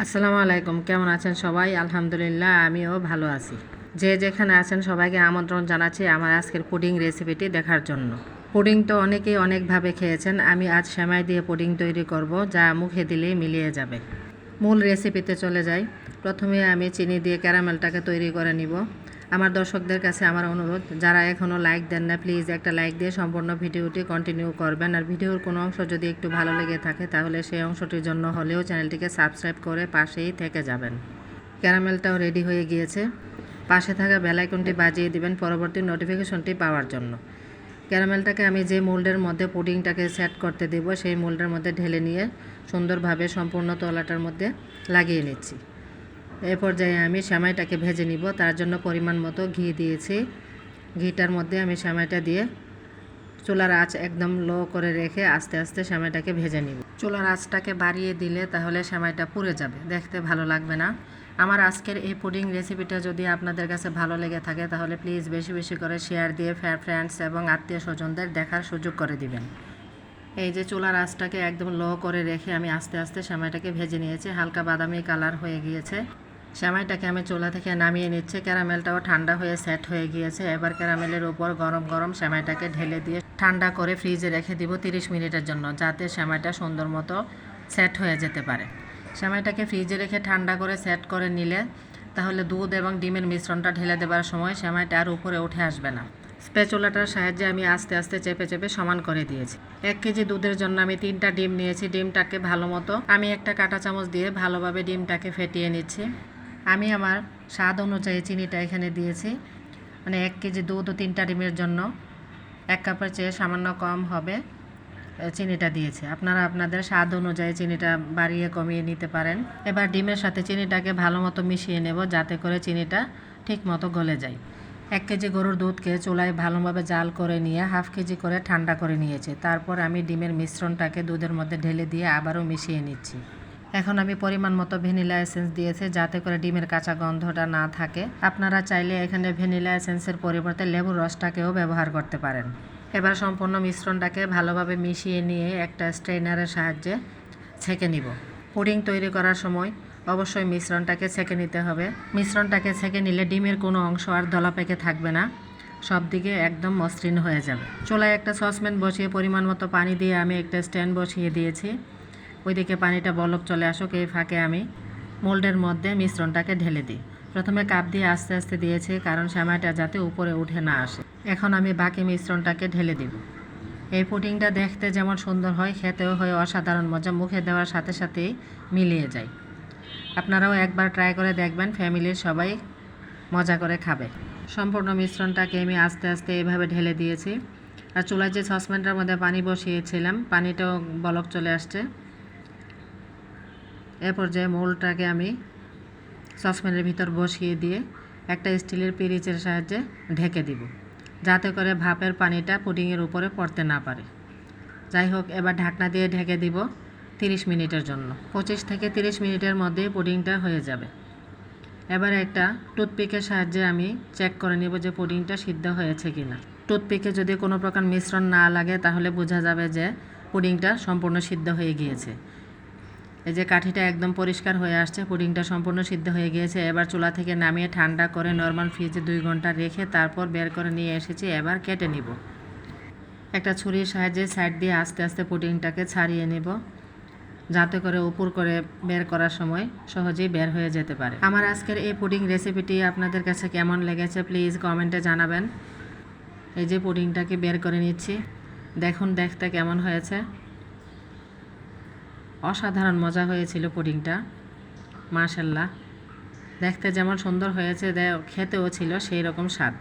আসসালামু আলাইকুম, কেমন আছেন সবাই? আলহামদুলিল্লাহ, আমিও ভালো আছি। যে যেখানে আছেন সবাইকে আমন্ত্রণ জানাচ্ছি আমার আজকের পুডিং রেসিপিটি দেখার জন্য। পুডিং তো অনেকেই অনেকভাবে খেয়েছেন, আমি আজ সেমাই দিয়ে পুডিং তৈরি করব, যা মুখে দিলেই মিলিয়ে যাবে। মূল রেসিপিতে চলে যাই। প্রথমে আমি চিনি দিয়ে ক্যারামেলটাকে তৈরি করে নিব। আমার দর্শকদের কাছে আমার অনুরোধ, যারা এখনও লাইক দেন না, প্লিজ একটা লাইক দিয়ে সম্পূর্ণ ভিডিওটি কন্টিনিউ করবেন। আর ভিডিওর কোনো অংশ যদি একটু ভালো লেগে থাকে তাহলে সেই অংশটির জন্য হলেও চ্যানেলটিকে সাবস্ক্রাইব করে পাশেই থেকে যাবেন। ক্যারামেলটাও রেডি হয়ে গিয়েছে। পাশে থাকা বেল আইকনটি বাজিয়ে দিবেন পরবর্তী নোটিফিকেশনটি পাওয়ার জন্য। ক্যারামেলটাকে আমি যে মোল্ডের মধ্যে পুডিংটাকে সেট করতে দেব সেই মোল্ডের মধ্যে ঢেলে নিয়ে সুন্দরভাবে সম্পূর্ণ তলাটার মধ্যে লাগিয়ে নিচ্ছি। এ পর্যায়ে আমি সেমাইটাকে ভেজে নিব। তার জন্য পরিমাণ মতো ঘি দিয়েছি। ঘিটার মধ্যে আমি সেমাইটা দিয়ে চুলার আঁচ একদম লো করে রেখে আস্তে আস্তে সেমাইটাকে ভেজে নিব। চুলার আঁচটাকে বাড়িয়ে দিলে তাহলে সেমাইটা পুড়ে যাবে, দেখতে ভালো লাগবে না। আমার আজকের এই পুডিং রেসিপিটা যদি আপনাদের কাছে ভালো লেগে থাকে তাহলে প্লিজ বেশি বেশি করে শেয়ার দিয়ে ফ্রেন্ডস এবং আত্মীয় স্বজনদের দেখার সুযোগ করে দিবেন। এই যে চুলার আঁচটাকে একদম লো করে রেখে আমি আস্তে আস্তে সেমাইটাকে ভেজে নিয়েছি। হালকা বাদামি কালার হয়ে গিয়েছে। সেমাইটাকে আমি চুলা থেকে নামিয়ে নিচ্ছি। ক্যারামেলটাও ঠান্ডা হয়ে সেট হয়ে গিয়েছে। এবার ক্যারামেলের উপর গরম গরম সেমাইটাকে ঢেলে দিয়ে ঠান্ডা করে ফ্রিজে রেখে দিব 30 মিনিটের জন্য, যাতে সেমাইটা সুন্দর মতো সেট হয়ে যেতে পারে। সেমাইটাকে ফ্রিজে রেখে ঠান্ডা করে সেট করে নিলে তাহলে দুধ এবং ডিমের মিশ্রণটা ঢেলে দেওয়ার সময় সেমাইটা আর উপরে উঠে আসবে না। স্প্যাচুলাটার সাহায্যে আমি আস্তে আস্তে চেপে চেপে সমান করে দিয়েছি। 1 কেজি দুধের জন্য আমি 3টা ডিম নিয়েছি। ডিমটাকে ভালো মতো আমি একটা কাঁটা চামচ দিয়ে ভালোভাবে ডিমটাকে ফেটিয়ে নিচ্ছি। আমি আমার স্বাদ অনুযায়ী চিনিটা এখানে দিয়েছি। মানে 1 কেজি দুধ ও 3টা ডিমের জন্য 1 কাপের চেয়ে সামান্য কম হবে চিনিটা দিয়েছি। আপনারা আপনাদের স্বাদ অনুযায়ী চিনিটা বাড়িয়ে কমিয়ে নিতে পারেন। এবার ডিমের সাথে চিনিটাকে ভালো মতো মিশিয়ে নেব, যাতে করে চিনিটা ঠিক মতো গলে যায়। 1 কেজি গরুর দুধকে চুলায় ভালোভাবে জাল করে নিয়ে হাফ কেজি করে ঠান্ডা করে নিয়েছি। তারপর আমি ডিমের মিশ্রণটাকে দুধের মধ্যে ঢেলে দিয়ে আবারও মিশিয়ে নিচ্ছি। এখন আমি পরিমাণ মতো ভ্যানিলা এসেন্স দিয়েছি, যাতে করে ডিমের কাঁচা গন্ধটা না থাকে। আপনারা চাইলে এখানে ভ্যানিলা এসেন্সের পরিবর্তে লেবুর রসটাকেও ব্যবহার করতে পারেন। এবার সম্পূর্ণ মিশ্রণটাকে ভালোভাবে মিশিয়ে নিয়ে একটা স্ট্রেনারের সাহায্যে ছেঁকে নিব। পুডিং তৈরি করার সময় অবশ্যই মিশ্রণটাকে ছেঁকে নিতে হবে। মিশ্রণটাকে ছেঁকে নিলে ডিমের কোনো অংশ আর দলা পেকে থাকবে না, সব দিকে একদম মসৃণ হয়ে যাবে। চুলায় একটা সসপ্যান বসিয়ে পরিমাণ মতো পানি দিয়ে আমি একটা স্ট্যান্ড বসিয়ে দিয়েছি। ওইদিকে পানিটা বলক চলে আসুক, এই ফাঁকে আমি মোল্ডের মধ্যে মিশ্রণটাকে ঢেলে দিই। প্রথমে কাপ দিয়ে আস্তে আস্তে দিয়েছি, কারণ সেমাইটা যাতে উপরে উঠে না আসে। এখন আমি বাকি মিশ্রণটাকে ঢেলে দিব। এই পুডিংটা দেখতে যেমন সুন্দর হয়, খেতেও হয় অসাধারণ মজা, মুখে দেওয়ার সাথে সাথেই মিলিয়ে যায়। আপনারাও একবার ট্রাই করে দেখবেন, ফ্যামিলির সবাই মজা করে খাবে। সম্পূর্ণ মিশ্রণটাকে আমি আস্তে আস্তে এভাবে ঢেলে দিয়েছি। আর চুলায় যে সসপ্যানটার মধ্যে পানি বসিয়েছিলাম, পানিটাও বলক চলে আসছে। এ পর্যায়ে মোল্ডটাকে আমি সসপ্যানের ভিতর বসিয়ে দিয়ে একটা স্টিলের পিরিচের সাহায্যে ঢেকে দিব, যাতে করে ভাপের পানিটা পুডিংয়ের উপরে পড়তে না পারে। যাই হোক, এবার ঢাকনা দিয়ে ঢেকে দিব 30 মিনিটের জন্য। 25 থেকে 30 মিনিটের মধ্যেই পুডিংটা হয়ে যাবে। এবার একটা টুথপিকের সাহায্যে আমি চেক করে নেব যে পুডিংটা সিদ্ধ হয়েছে কিনা। টুথপিকে যদি কোনো প্রকার মিশ্রণ না লাগে তাহলে বোঝা যাবে যে পুডিংটা সম্পূর্ণ সিদ্ধ হয়ে গিয়েছে। এই যে কাঠিটা একদম পরিষ্কার হয়ে আসছে, পুডিংটা সম্পূর্ণ সিদ্ধ হয়ে গিয়েছে। এবার চুলা থেকে নামিয়ে ঠান্ডা করে নর্মাল ফ্রিজে 2 ঘন্টা রেখে তারপর বের করে নিয়ে এসেছি। এবার কেটে নিব। একটা ছুরির সাহায্যে সাইড দিয়ে আস্তে আস্তে পুডিংটাকে ছাড়িয়ে নেব, যাতে করে উপর করে বের করার সময় সহজেই বের হয়ে যেতে পারে। আমার আজকের এই পুডিং রেসিপিটি আপনাদের কাছে কেমন লেগেছে প্লিজ কমেন্টে জানাবেন। এই যে পুডিংটাকে বের করে নিচ্ছি, দেখুন দেখতে কেমন হয়েছে। অসাধারণ মজা হয়েছিল পুডিংটা, মাশাল্লাহ। দেখতে যেমন সুন্দর হয়েছে, খেতেও ছিল সেই রকম স্বাদ।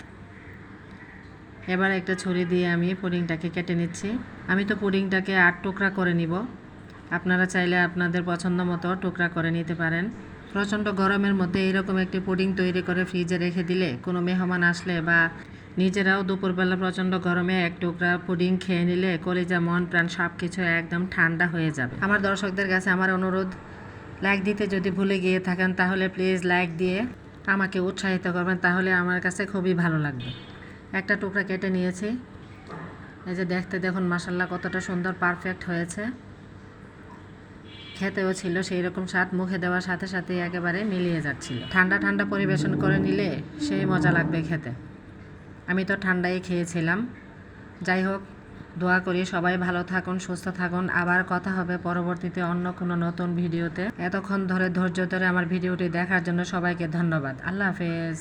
এবার একটা ছুরি দিয়ে আমি পুডিংটাকে কেটে নিচ্ছি। আমি তো পুডিংটাকে 8 টুকরা করে নিব। আপনারা চাইলে আপনাদের পছন্দ মতো টুকরা করে নিতে পারেন। প্রচণ্ড গরমের মধ্যে এইরকম একটি পুডিং তৈরি করে ফ্রিজে রেখে দিলে কোনো মেহমান আসলে বা নিজেরাও দুপুরবেলা প্রচণ্ড গরমে 1 টুকরা পুডিং খেয়ে নিলে কলিজা মন প্রাণ সব কিছু একদম ঠান্ডা হয়ে যাবে। আমার দর্শকদের কাছে আমার অনুরোধ, লাইক দিতে যদি ভুলে গিয়ে থাকেন তাহলে প্লিজ লাইক দিয়ে আমাকে উৎসাহিত করবেন, তাহলে আমার কাছে খুবই ভালো লাগবে। একটা টুকরা কেটে নিয়েছি। এই যে দেখতে দেখুন মাশাল্লাহ কতটা সুন্দর পারফেক্ট হয়েছে। খেতেও ছিল সেই রকম স্বাদ, মুখে দেওয়ার সাথে সাথে একেবারে মিলিয়ে যাচ্ছিল। ঠান্ডা ঠান্ডা পরিবেশন করে নিলে সেই মজা লাগবে খেতে। আমি তো ঠান্ডাই খেয়েছিলাম। যাই হোক, দোয়া করি সবাই ভালো থাকুন, সুস্থ থাকুন। আবার কথা হবে পরবর্তীতে অন্য কোনো নতুন ভিডিওতে। এতক্ষণ ধরে ধৈর্য ধরে আমার ভিডিওটি দেখার জন্য সবাইকে ধন্যবাদ। আল্লাহ হাফেজ।